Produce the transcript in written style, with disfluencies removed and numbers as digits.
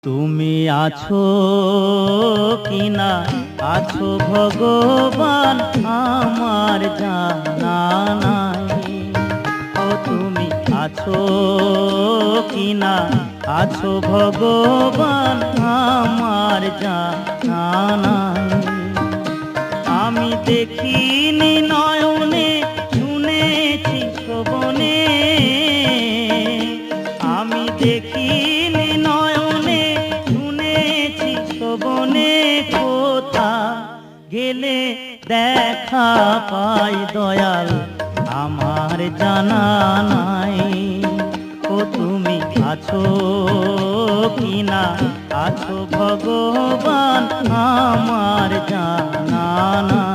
তুমি আছো কিনা আছো ভগবান আমার জানা নাই। ও তুমি আছো কিনা আছো ভগবান আমার জানা নাই। আমি দেখিনি নয়নে শুনেছি শ্রবণে, আমি দেখিনি নয়নে শুনেছি শ্রবণে, কোথা গেলে দেখা পাই দয়াল আমার জানা নাই। ও তুমি আছো কিনা আছো ভগবান আমার জানা নাই।